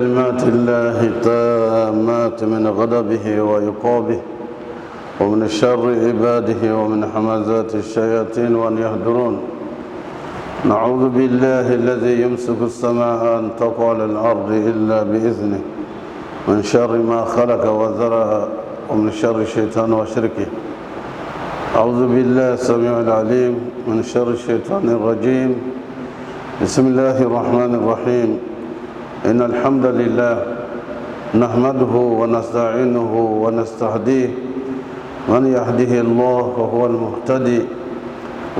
كلمات الله التامات من غضبه وعقابه ومن شر عباده ومن همزات الشياطين وأن يهدرون. نعوذ بالله الذي يمسك السماء أن تقع على الأرض إلا بإذنه من شر ما خلق وذرى ومن شر الشيطان وشركه. أعوذ بالله السميع العليم من شر الشيطان الرجيم. بسم الله الرحمن الرحيم. إن الحمد لله نحمده ونستعينه ونستهديه. من يهده الله فهو المهتدي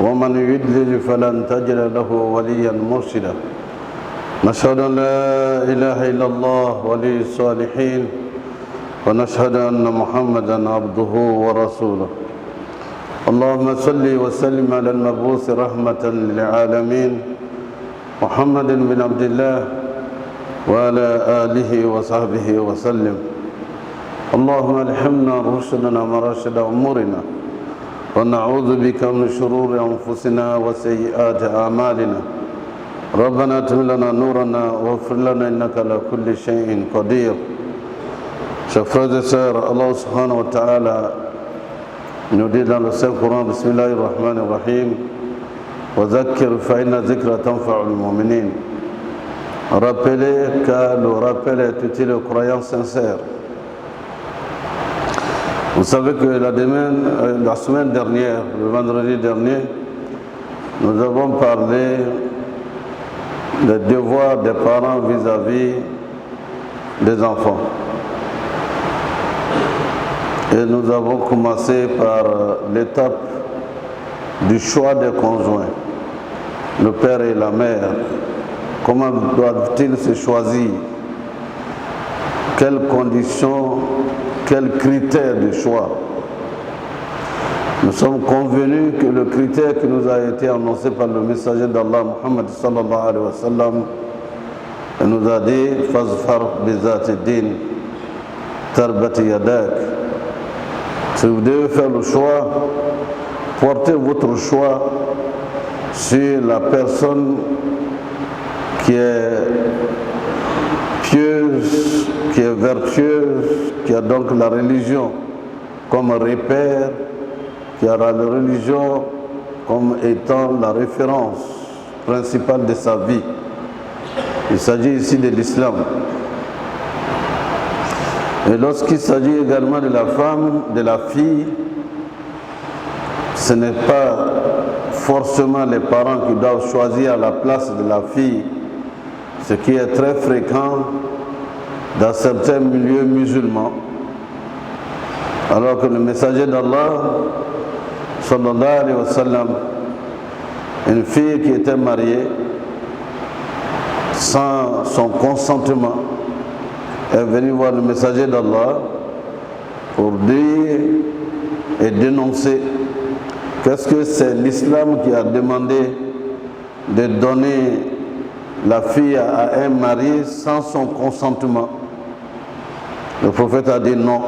ومن يضلل فلن تجد له وليا مرشدا. نشهد أن لا إله إلا الله ولي الصالحين ونشهد أن محمدا عبده ورسوله. اللهم صل وسلم على المبعوث رحمة للعالمين محمد بن عبد الله وعلى آله وصحبه وسلم. اللهم الهمنا رشدنا مراشد أمورنا ونعوذ بك من شرور أنفسنا وسيئات أعمالنا. ربنا اتم لنا نورنا واغفر لنا إنك على كل شيء قدير. Chers frères et sœurs, Allah subhanahu wa ta'ala nous dit dans le Saint-Coran, Bismillahirrahmanirrahim, wa dhakkir fa inna dhikra tanfa'ul mu'minin. Rappelez, car le rappel est utile aux croyants sincères. Vous savez que la semaine dernière, le vendredi dernier, nous avons parlé des devoirs des parents vis-à-vis des enfants. Et nous avons commencé par l'étape du choix des conjoints, le père et la mère. Comment doivent-ils se choisir? Quelles conditions, quels critères de choix? Nous sommes convenus que le critère qui nous a été annoncé par le messager d'Allah, Muhammad sallallahu alayhi wa sallam, nous a dit « Fazfar bizati din, tarbati yadak ». Si vous devez faire le choix, portez votre choix sur la personne qui est pieuse, qui est vertueuse, qui a donc la religion comme repère, qui a la religion comme étant la référence principale de sa vie. Il s'agit ici de l'islam. Et lorsqu'il s'agit également de la femme, de la fille, ce n'est pas forcément les parents qui doivent choisir à la place de la fille, ce qui est très fréquent dans certains milieux musulmans. Alors que le messager d'Allah, sallallahu alayhi wa sallam, une fille qui était mariée sans son consentement, est venue voir le messager d'Allah pour dire et dénoncer qu'est-ce que c'est l'islam qui a demandé de donner la fille à un mari sans son consentement. Le prophète a dit non.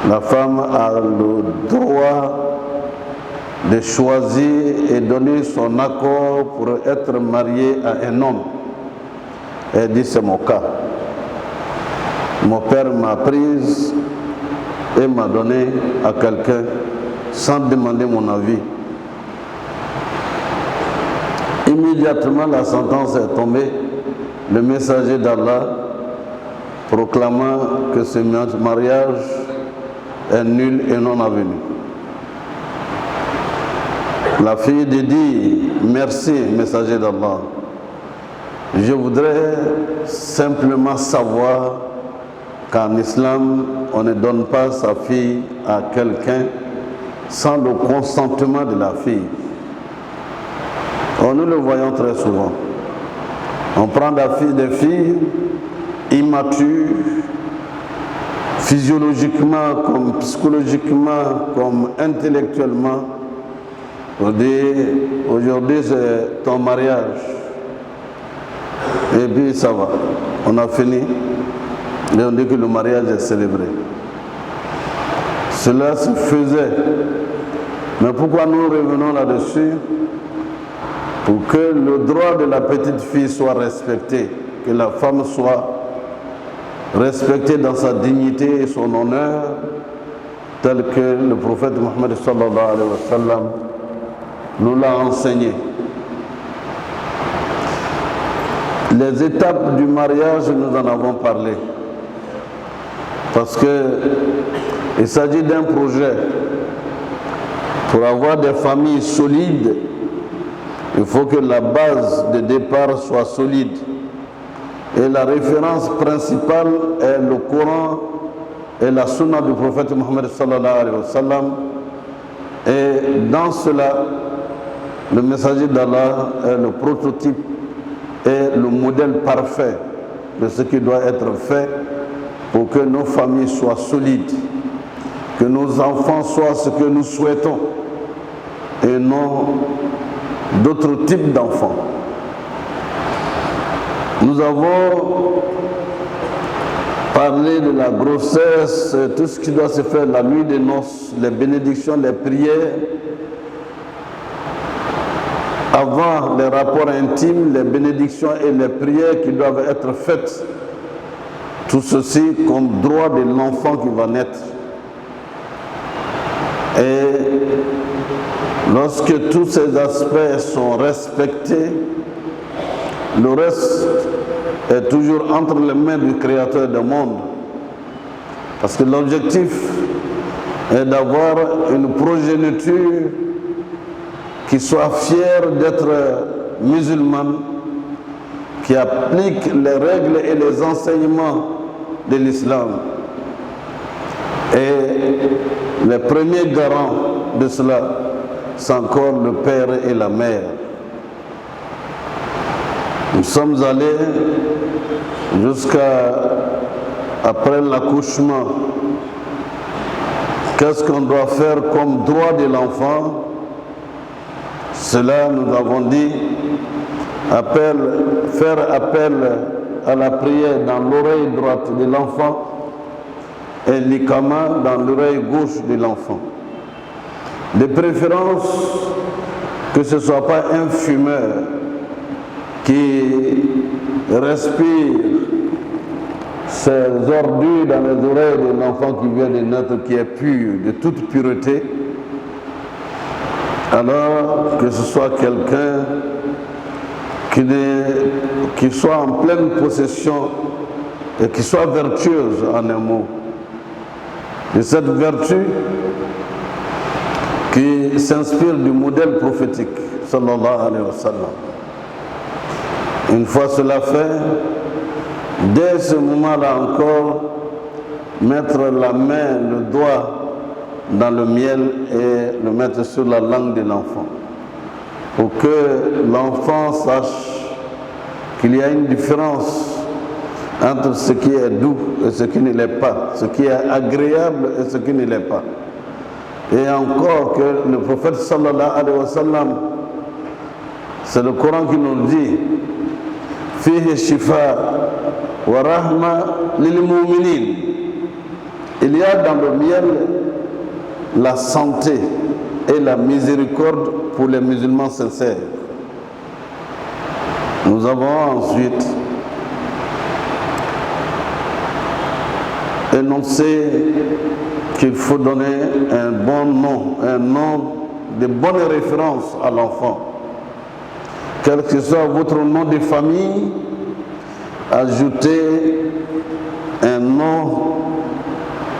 La femme a le droit de choisir et donner son accord pour être mariée à un homme. Elle dit c'est mon cas. Mon père m'a prise et m'a donné à quelqu'un sans demander mon avis. Immédiatement, la sentence est tombée. Le messager d'Allah proclamant que ce mariage est nul et non avenu. La fille dit merci, messager d'Allah. Je voudrais simplement savoir qu'en islam, on ne donne pas sa fille à quelqu'un sans le consentement de la fille. Or, nous le voyons très souvent. On prend des filles immatures, physiologiquement, comme psychologiquement, comme intellectuellement. On dit, aujourd'hui c'est ton mariage. Et puis ça va, on a fini. Et on dit que le mariage est célébré. Cela se faisait. Mais pourquoi nous revenons là-dessus? Pour que le droit de la petite fille soit respecté, que la femme soit respecté dans sa dignité et son honneur, tel que le prophète Mohammed sallallahu alayhi wa sallam nous l'a enseigné. Les étapes du mariage, nous en avons parlé. Parce qu'il s'agit d'un projet. Pour avoir des familles solides, il faut que la base de départ soit solide. Et la référence principale est le Coran et la Sunna du prophète Mohammed sallallahu alayhi wa sallam. Et dans cela, le messager d'Allah est le prototype et le modèle parfait de ce qui doit être fait pour que nos familles soient solides, que nos enfants soient ce que nous souhaitons et non d'autres types d'enfants. Nous avons parlé de la grossesse, tout ce qui doit se faire la nuit des noces, les bénédictions, les prières, avant les rapports intimes, les bénédictions et les prières qui doivent être faites. Tout ceci comme droit de l'enfant qui va naître. Et lorsque tous ces aspects sont respectés, le reste est toujours entre les mains du Créateur du monde. Parce que l'objectif est d'avoir une progéniture qui soit fière d'être musulmane, qui applique les règles et les enseignements de l'islam. Et les premiers garants de cela, c'est encore le père et la mère. Nous sommes allés jusqu'à après l'accouchement. Qu'est-ce qu'on doit faire comme droit de l'enfant? Cela, nous avons dit, faire appel à la prière dans l'oreille droite de l'enfant et l'ikama dans l'oreille gauche de l'enfant. De préférence que ce ne soit pas un fumeur qui respire ces ordures dans les oreilles de l'enfant qui vient de naître, qui est pur, de toute pureté, alors que ce soit quelqu'un qui soit en pleine possession et qui soit vertueuse en un mot. Et cette vertu qui s'inspire du modèle prophétique, sallallahu alayhi wa sallam. Une fois cela fait, dès ce moment-là encore, mettre la main, le doigt dans le miel et le mettre sur la langue de l'enfant. Pour que l'enfant sache qu'il y a une différence entre ce qui est doux et ce qui ne l'est pas, ce qui est agréable et ce qui ne l'est pas. Et encore que le prophète sallallahu alayhi wa sallam, c'est le Coran qui nous dit Fihi shifa wa rahma lil mu'minin. Il y a dans le miel la santé et la miséricorde pour les musulmans sincères. Nous avons ensuite énoncé qu'il faut donner un bon nom de bonne référence à l'enfant. Quel que soit votre nom de famille, ajoutez un nom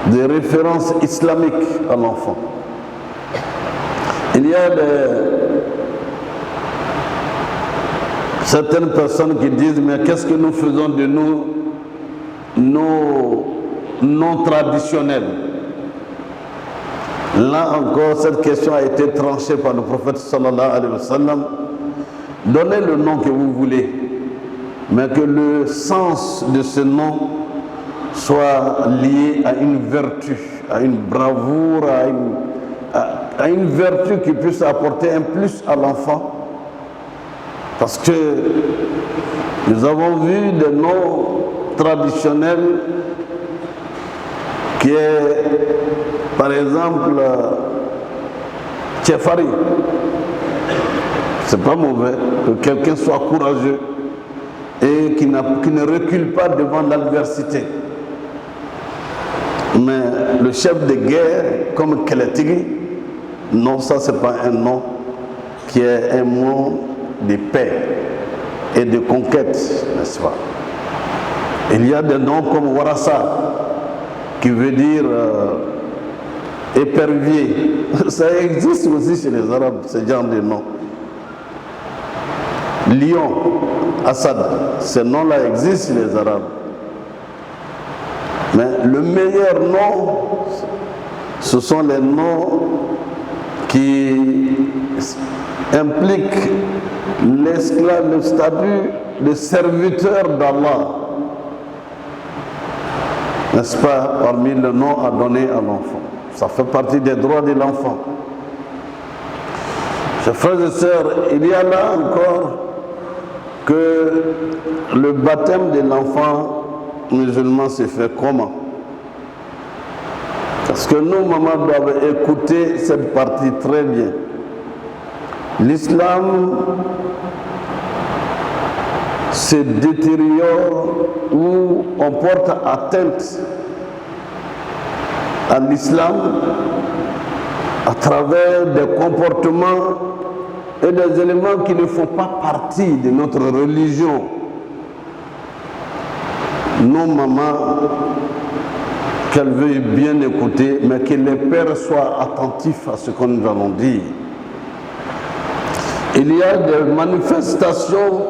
de référence islamique à l'enfant. Il y a certaines personnes qui disent mais qu'est-ce que nous faisons de nos noms traditionnels? Là encore, cette question a été tranchée par le prophète sallallahu alayhi wa sallam. Donnez le nom que vous voulez, mais que le sens de ce nom soit lié à une vertu, à une bravoure, à une vertu qui puisse apporter un plus à l'enfant. Parce que nous avons vu des noms traditionnels qui est, par exemple, Tchefari. C'est pas mauvais que quelqu'un soit courageux et qui ne recule pas devant l'adversité. Mais le chef de guerre, comme Keletigi, non, ça c'est pas un nom qui est un mot de paix et de conquête, n'est-ce pas? Il y a des noms comme Warassa, qui veut dire épervier. Ça existe aussi chez les Arabes, ce genre de noms. Lion, Assad, ces noms-là existent chez les Arabes. Mais le meilleur nom, ce sont les noms qui impliquent l'esclave, le statut de serviteur d'Allah. N'est-ce pas, parmi les noms à donner à l'enfant. Ça fait partie des droits de l'enfant. Chers frères et sœurs, il y a là encore que le baptême de l'enfant musulman se fait comment? Parce que nos mamans doivent écouter cette partie très bien. L'islam se détériore ou on porte atteinte à l'islam à travers des comportements et des éléments qui ne font pas partie de notre religion. Nos mamans, qu'elles veuillent bien écouter, mais que les pères soient attentifs à ce que nous allons dire. Il y a des manifestations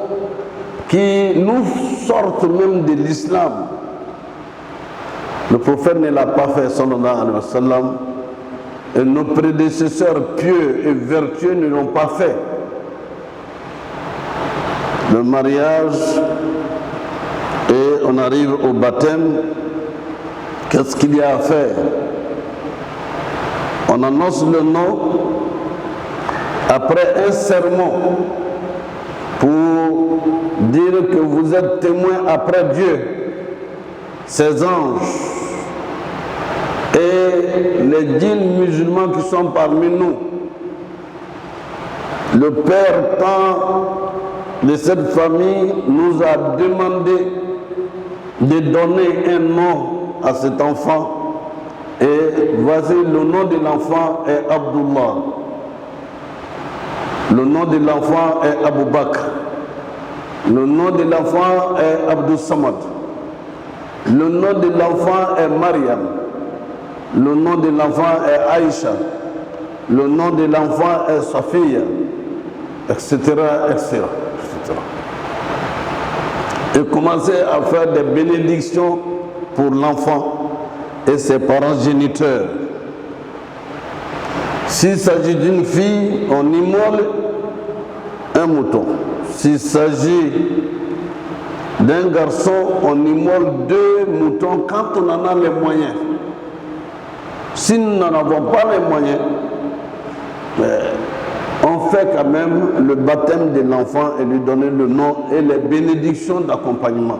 qui nous sortent même de l'islam. Le prophète ne l'a pas fait, sallallahu alayhi wa sallam, et nos prédécesseurs pieux et vertueux ne l'ont pas fait. Le mariage, et on arrive au baptême, qu'est-ce qu'il y a à faire? On annonce le nom après un sermon pour dire que vous êtes témoin après Dieu, ses anges et les djinns musulmans qui sont parmi nous. Le père tant de cette famille nous a demandé de donner un nom à cet enfant, et voici le nom de l'enfant est Abdullah, le nom de l'enfant est Abu Bakr, le nom de l'enfant est Abdul Samad, le nom de l'enfant est Mariam, le nom de l'enfant est Aïcha, le nom de l'enfant est Safiya, etc., etc., etc. Et commencer à faire des bénédictions pour l'enfant et ses parents géniteurs. S'il s'agit d'une fille, on immole un mouton. S'il s'agit d'un garçon, on immole 2 moutons quand on en a les moyens. Si nous n'en avons pas les moyens, on fait quand même le baptême de l'enfant et lui donner le nom et les bénédictions d'accompagnement.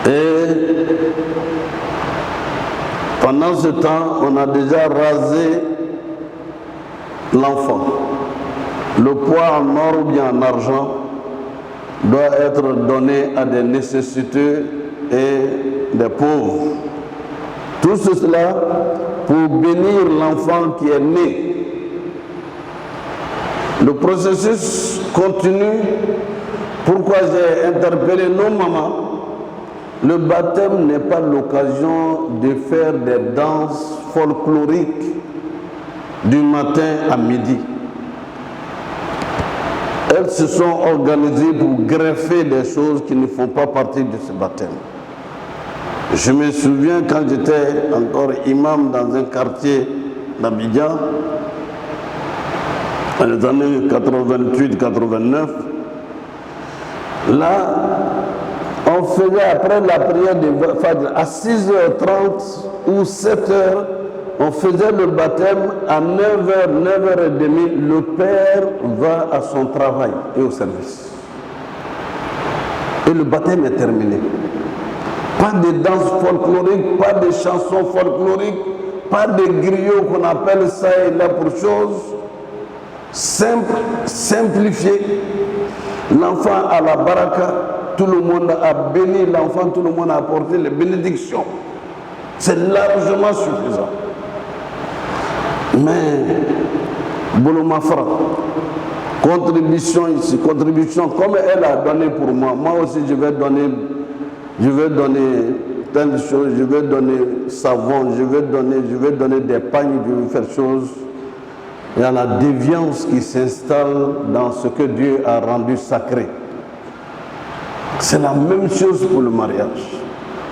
Et pendant ce temps, on a déjà rasé l'enfant. Le poids en or ou bien en argent doit être donné à des nécessiteux et des pauvres. Tout cela pour bénir l'enfant qui est né. Le processus continue. Pourquoi j'ai interpellé nos mamans? Le baptême n'est pas l'occasion de faire des danses folkloriques du matin à midi. Elles se sont organisées pour greffer des choses qui ne font pas partie de ce baptême. Je me souviens quand j'étais encore imam dans un quartier d'Abidjan, dans les années 88-89, là, on faisait après la prière de Fajr à 6h30 ou 7h, on faisait le baptême à 9h, 9h30, le père va à son travail et au service. Et le baptême est terminé. Pas de danse folklorique, pas de chansons folkloriques, pas de griots qu'on appelle ça et là pour chose. Simple, simplifié. L'enfant à la baraka, tout le monde a béni l'enfant, tout le monde a apporté les bénédictions. C'est largement suffisant. Mais, Bouloumafra, contribution ici, contribution comme elle a donné pour moi. Moi aussi, je vais donner telle chose, je vais donner savon, je vais donner des pagnes, je vais faire choses. Il y a la déviance qui s'installe dans ce que Dieu a rendu sacré. C'est la même chose pour le mariage.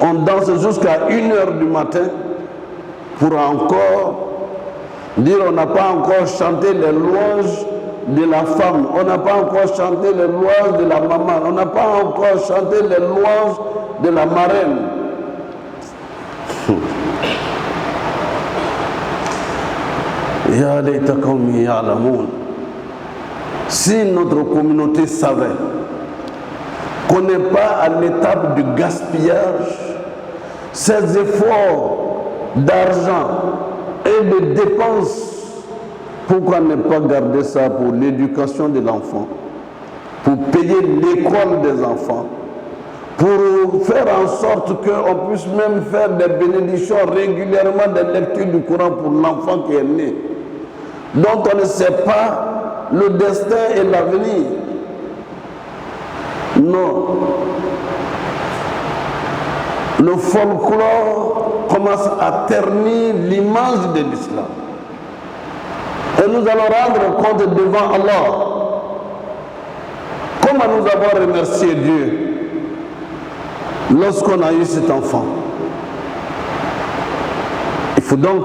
On danse jusqu'à 1h du matin pour encore dire on n'a pas encore chanté les louanges de la femme, on n'a pas encore chanté les louanges de la maman, on n'a pas encore chanté les louanges de la marraine. Si notre communauté savait qu'on n'est pas à l'étape du gaspillage, ces efforts d'argent et de dépenses, pourquoi ne pas garder ça pour l'éducation de l'enfant, pour payer l'école des enfants, pour faire en sorte qu'on puisse même faire des bénédictions régulièrement, des lectures du Coran pour l'enfant qui est né, dont on ne sait pas le destin et l'avenir. Non. Le folklore commence à ternir l'image de l'islam. Et nous allons rendre compte devant Allah. Comment nous avons remercié Dieu lorsqu'on a eu cet enfant. Il faut donc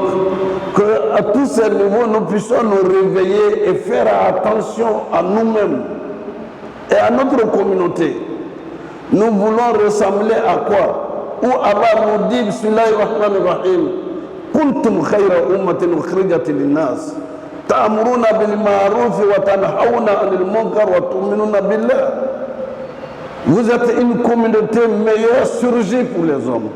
qu'à tous ces niveaux, nous puissions nous réveiller et faire attention à nous-mêmes et à notre communauté. Nous voulons ressembler à quoi? Où Allah nous dit, Bismillahirrahmanirrahim, Kuntum khayra ummatin ukhrijat lin-nas, ta'muruna bil ma'ruf wa tanhauna 'anil munkar wa tu'minuna billah. Vous êtes une communauté meilleure surgie pour les hommes.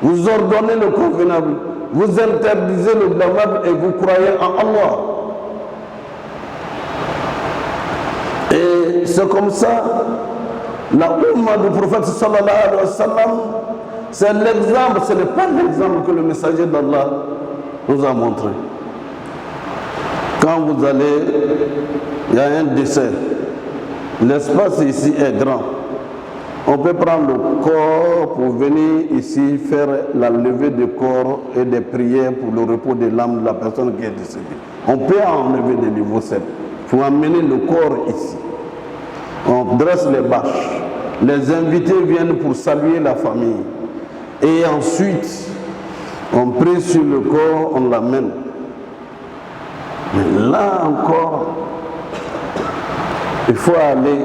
Vous ordonnez le convenable, vous interdisez le blâmable et vous croyez en Allah. Et c'est comme ça, la Ummah du prophète sallallahu alayhi wa sallam, c'est l'exemple, ce n'est pas l'exemple que le messager d'Allah nous a montré. Quand vous allez, il y a un décès, l'espace ici est grand. On peut prendre le corps pour venir ici faire la levée de corps et des prières pour le repos de l'âme de la personne qui est décédée. On peut enlever des niveaux 7. Il faut amener le corps ici. On dresse les bâches. Les invités viennent pour saluer la famille. Et ensuite, on prie sur le corps, on l'amène. Mais là encore, il faut aller.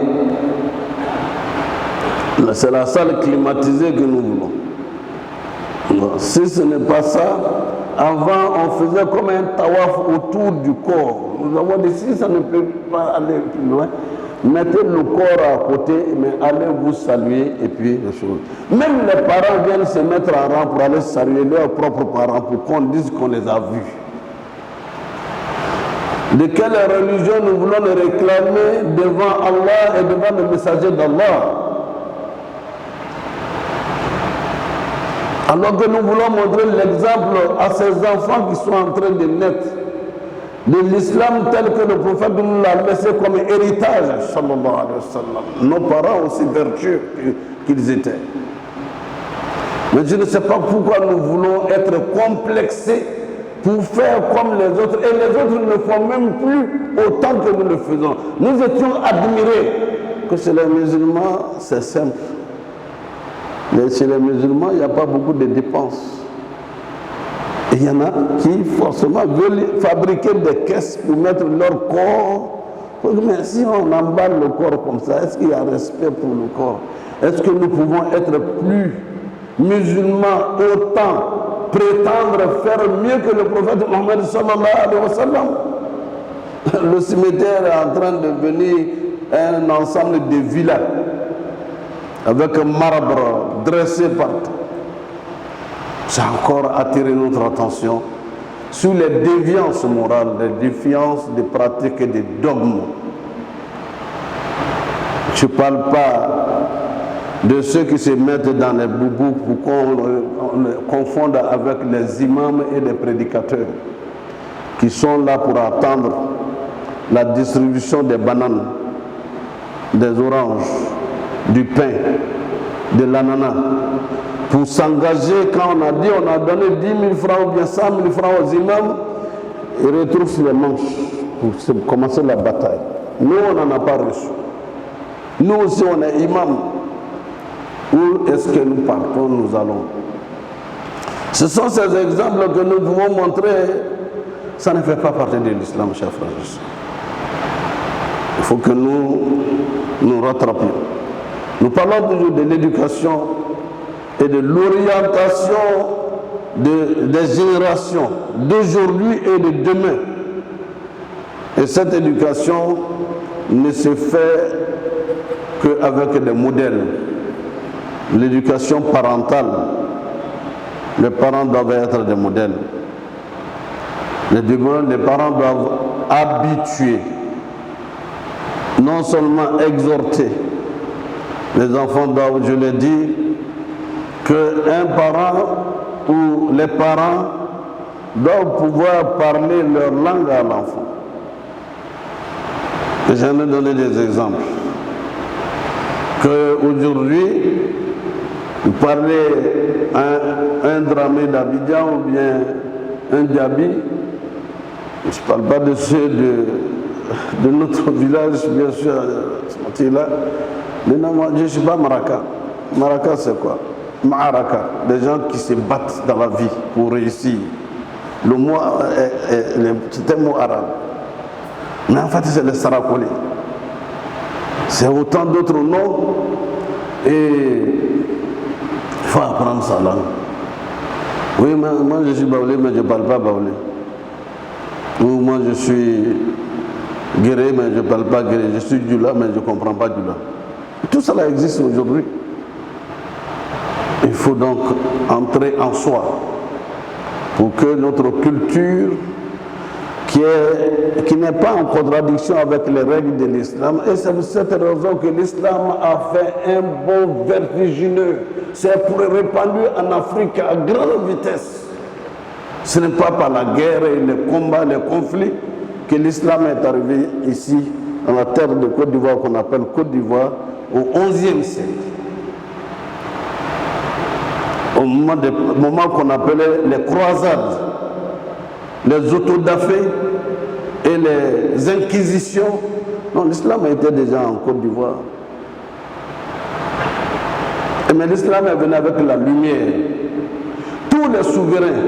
C'est la salle climatisée que nous voulons. Si ce n'est pas ça, avant on faisait comme un tawaf autour du corps. Nous avons dit si ça ne peut pas aller plus loin, mettez le corps à côté, mais allez vous saluer et puis les choses. Même les parents viennent se mettre en rang pour aller saluer leurs propres parents pour qu'on dise qu'on les a vus. De quelle religion nous voulons les réclamer devant Allah et devant le messager d'Allah? Alors que nous voulons montrer l'exemple à ces enfants qui sont en train de naître de l'islam tel que le prophète nous l'a laissé comme héritage, sallallahu alayhi wa sallam. Nos parents aussi vertueux qu'ils étaient. Mais je ne sais pas pourquoi nous voulons être complexés pour faire comme les autres. Et les autres ne font même plus autant que nous le faisons. Nous étions admirés que chez les musulmans, c'est simple. Mais chez les musulmans, il n'y a pas beaucoup de dépenses. Et il y en a qui, forcément, veulent fabriquer des caisses pour mettre leur corps. Mais si on emballe le corps comme ça, est-ce qu'il y a respect pour le corps? Est-ce que nous pouvons être plus musulmans autant, prétendre faire mieux que le prophète Mohammed sallallahu alayhi wa sallam? Le cimetière est en train de devenir un ensemble de villas avec un marbre dressé partout. Ça a encore attiré notre attention sur les déviances morales, les défiances des pratiques et des dogmes. Je ne parle pas de ceux qui se mettent dans les boubous pour qu'on les confonde avec les imams et les prédicateurs qui sont là pour attendre la distribution des bananes, des oranges, du pain, de l'ananas, pour s'engager quand on a dit on a donné 10 000 francs ou bien 100 000 francs aux imams, ils retroussent les manches pour commencer la bataille. Nous, on n'en a pas reçu. Nous aussi, on est imams. Où est-ce que nous partons, nous allons? Ce sont ces exemples que nous pouvons montrer. Ça ne fait pas partie de l'islam, chers frères et sœurs. Il faut que nous rattrapions. Nous parlons toujours de l'éducation et de l'orientation des générations d'aujourd'hui et de demain. Et cette éducation ne se fait qu'avec des modèles. L'éducation parentale, les parents doivent être des modèles. Les parents doivent habituer, non seulement exhorter. Les enfants doivent, je l'ai dit, qu'un parent ou les parents doivent pouvoir parler leur langue à l'enfant. Et j'en ai donné des exemples. Qu'aujourd'hui, vous parlez un Dramé d'Abidjan ou bien un Diaby, je ne parle pas de ceux de notre village, bien sûr, là. Mais non, moi, je ne suis pas Maraka. Maraka, c'est quoi? Maraka, des gens qui se battent dans la vie pour réussir. Le mot, c'est un mot arabe. Mais en fait, c'est le Sarakoli. C'est autant d'autres noms. Et il faut apprendre sa langue. Oui, moi je suis baoulé, mais je ne parle pas baoulé. Ou moi je suis guéré, mais je ne parle pas guéré. Je suis djoula, mais je ne comprends pas djoula. Tout cela existe aujourd'hui. Il faut donc entrer en soi pour que notre culture, qui n'est pas en contradiction avec les règles de l'islam, et c'est pour cette raison que l'islam a fait un bond vertigineux. C'est répandu en Afrique à grande vitesse. Ce n'est pas par la guerre et les combats, les conflits que l'islam est arrivé ici, dans la terre de Côte d'Ivoire, qu'on appelle Côte d'Ivoire, au XIe siècle. Au moment qu'on appelait les croisades, les autodafés et les inquisitions. Non, l'islam était déjà en Côte d'Ivoire. Mais l'islam est venu avec la lumière. Tous les souverains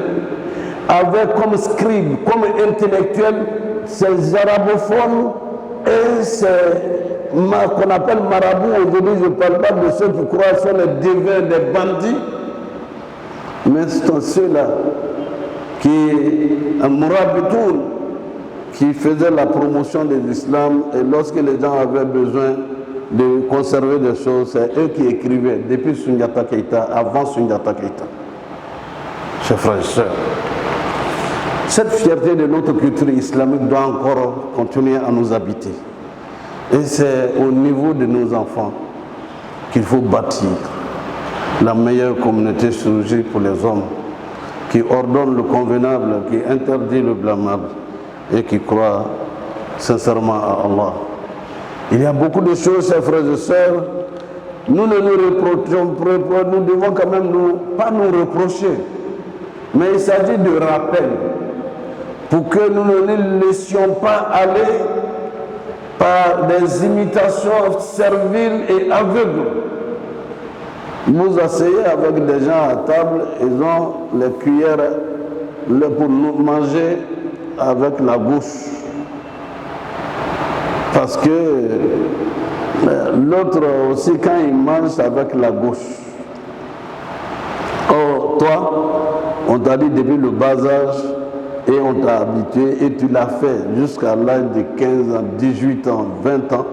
avaient comme scribes, comme intellectuels, ces arabophones et ces qu'on appelle marabouts. Aujourd'hui, je ne parle pas de ceux qui croient sur les devins des bandits, mais ce sont ceux-là qui, un mourabitoun, qui faisait la promotion de l'islam, et lorsque les gens avaient besoin de conserver des choses, c'est eux qui écrivaient depuis Sundiata Keïta, avant Sundiata Keïta. Chers frères et sœurs, cette fierté de notre culture islamique doit encore continuer à nous habiter. Et c'est au niveau de nos enfants qu'il faut bâtir la meilleure communauté chirurgique pour les hommes, qui ordonne le convenable, qui interdit le blâmable et qui croit sincèrement à Allah. Il y a beaucoup de choses, chers frères et sœurs, nous ne nous reprochons, nous devons quand même pas nous reprocher, mais il s'agit de rappel pour que nous ne nous laissions pas aller par des imitations serviles et aveugles. Vous asseyez avec des gens à table, ils ont les cuillères pour nous manger avec la bouche. Parce que l'autre aussi, quand il mange avec la gauche. Or, toi, on t'a dit depuis le bas âge, et on t'a habitué, et tu l'as fait jusqu'à l'âge de 15 ans, 18 ans, 20 ans.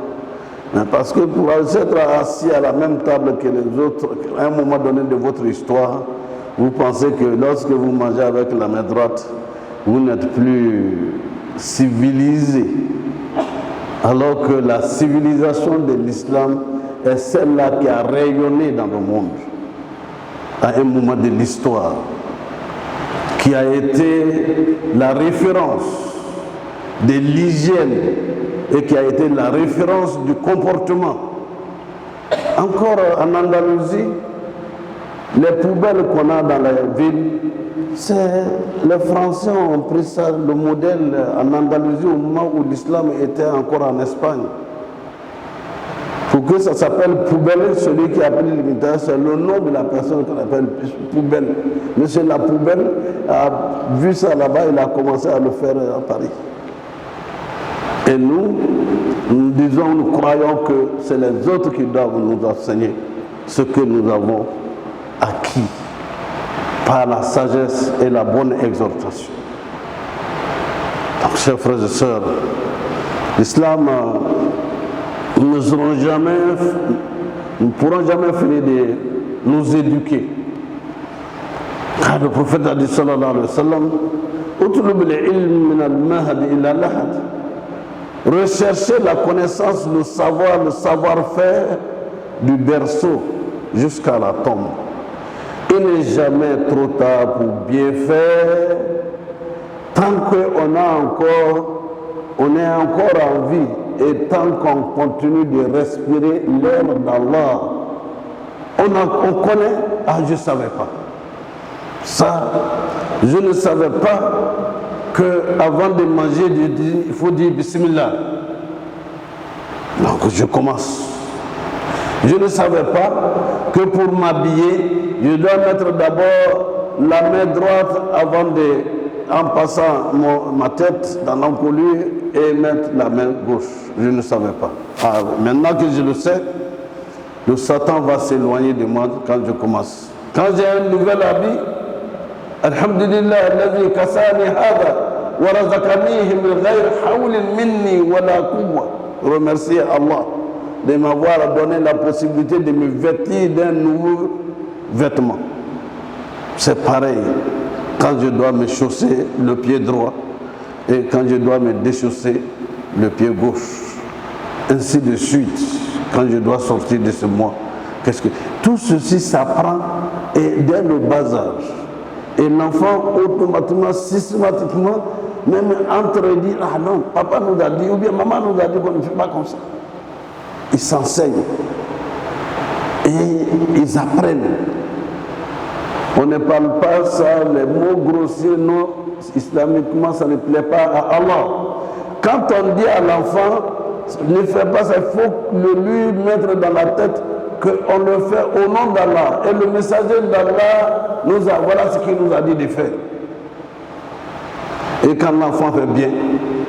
Parce que pour être assis à la même table que les autres, à un moment donné de votre histoire, vous pensez que lorsque vous mangez avec la main droite, vous n'êtes plus civilisé. Alors que la civilisation de l'islam est celle-là qui a rayonné dans le monde à un moment de l'histoire, qui a été la référence de l'hygiène et qui a été la référence du comportement. Encore en Andalousie, les poubelles qu'on a dans la ville, les Français ont pris ça, le modèle en Andalousie au moment où l'islam était encore en Espagne. Pour que ça s'appelle poubelle, celui qui a pris l'imitation, c'est le nom de la personne qu'on appelle poubelle. Monsieur la poubelle a vu ça là-bas, il a commencé à le faire à Paris. Et nous disons, nous croyons que c'est les autres qui doivent nous enseigner ce que nous avons acquis par la sagesse et la bonne exhortation. Donc, chers frères et sœurs, l'islam, nous ne pourrons jamais finir de nous éduquer. Car le prophète a dit, sallallahu alayhi wa sallam, utlub al-ilm min al-mahd ila al-lahad. Recherchez la connaissance, le savoir-faire du berceau jusqu'à la tombe. Il n'est jamais trop tard pour bien faire, tant qu'on est encore en vie et tant qu'on continue de respirer l'air d'Allah. On connaît, je ne savais pas. Ça, je ne savais pas qu'avant de manger, il faut dire Bismillah. Donc je commence. Je ne savais pas que pour m'habiller, je dois mettre d'abord la main droite en passant ma tête dans l'encolure et mettre la main gauche. Je ne savais pas. Maintenant que je le sais, le Satan va s'éloigner de moi quand je commence. Quand j'ai un nouvel habit, Alhamdulillah, alladhi kasani hada wa razaqanihi min ghayr hawlin minni wa la quwwa. Remercier Allah de m'avoir donné la possibilité de me vêtir d'un nouveau vêtement. C'est pareil quand je dois me chausser le pied droit et quand je dois me déchausser le pied gauche. Ainsi de suite, quand je dois sortir de ce mois. Tout ceci s'apprend dès le bas âge. Et l'enfant, automatiquement, systématiquement, même entre et dit, ah non, papa nous a dit, ou bien maman nous a dit qu'on ne fait pas comme ça. Ils s'enseignent. Et ils apprennent. On ne parle pas ça, les mots grossiers, non, islamiquement, ça ne plaît pas à Allah. Quand on dit à l'enfant, ne fais pas ça, il faut le lui mettre dans la tête qu'on le fait au nom d'Allah. Et le messager d'Allah, voilà ce qu'il nous a dit de faire. Et quand l'enfant fait bien,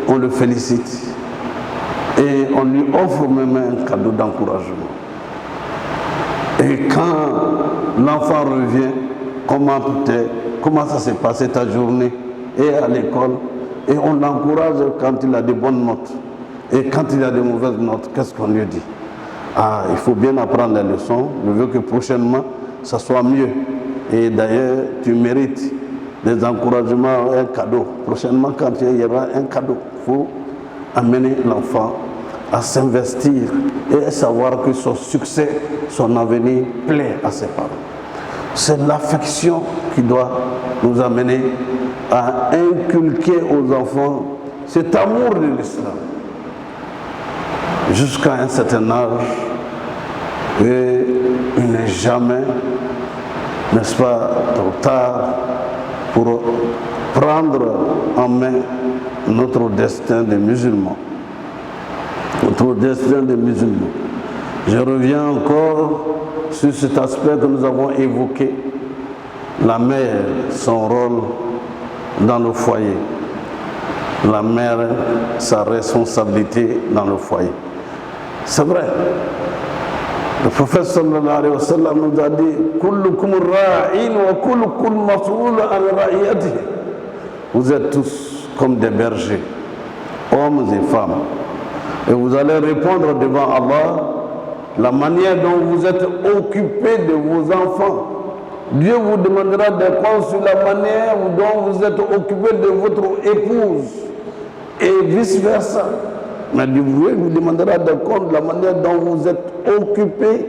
on le félicite. Et on lui offre même un cadeau d'encouragement. Et quand l'enfant revient, comment ça s'est passé ta journée et à l'école, et on l'encourage quand il a des bonnes notes. Et quand il a des mauvaises notes, qu'est-ce qu'on lui dit? Il faut bien apprendre les leçons. Je veux que prochainement, ça soit mieux. Et d'ailleurs, tu mérites des encouragements, un cadeau. Prochainement, quand il y aura un cadeau, il faut amener l'enfant à s'investir et savoir que son succès, son avenir plaît à ses parents. C'est l'affection qui doit nous amener à inculquer aux enfants cet amour de l'islam. Jusqu'à un certain âge, et il n'est jamais, n'est-ce pas, trop tard pour prendre en main notre destin de musulmans. Notre destin de musulmans. Je reviens encore sur cet aspect que nous avons évoqué, la mère, son rôle dans le foyer. La mère, sa responsabilité dans le foyer. C'est vrai. Le prophète sallallahu alayhi wa sallam nous a dit kullukum ra'in wa kullukum mas'ul an ra'iyatihi. Vous êtes tous comme des bergers, hommes et femmes. Et vous allez répondre devant Allah la manière dont vous êtes occupés de vos enfants. Dieu vous demandera des comptes sur la manière dont vous êtes occupés de votre épouse et vice-versa. Mais Dieu vous demandera de compte de la manière dont vous êtes occupé